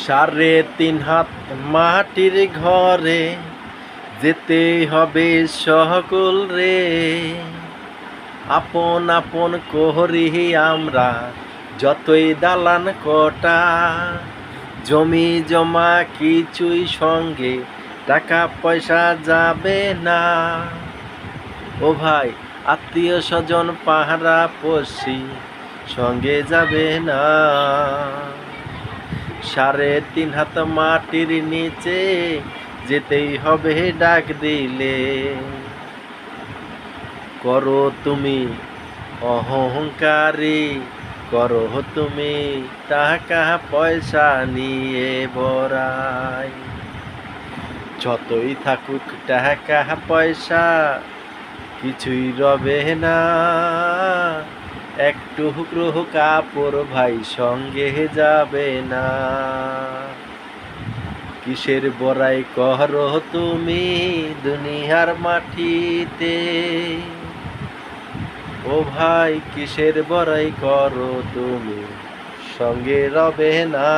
3.5 হাত মাটির ঘরে যেতে হবে সকল রে। আপন আপন করি আমরা যতই দালান কটা, জমি জমা কিছুই সঙ্গে টাকা পয়সা যাবে না। ও ভাই, আত্মীয় স্বজন পাহারা পড়শি সঙ্গে যাবে না। 3.5 হাত মাটির নিচে যেতেই হবে ডাক দিলে। করো তুমি অহংকারী, করো তুমি টাকা পয়সা নিয়ে বড়াই। যতই থাকুক টাকা পয়সা কিছুই রবে না, একটু টুকরো কাপড় ভাই সঙ্গে যাবে না। কিসের বড়াই করো তুমি দুনিয়ার মাটিতে, ও ভাই কিসের বড়াই করো তুমি সঙ্গে রবে না।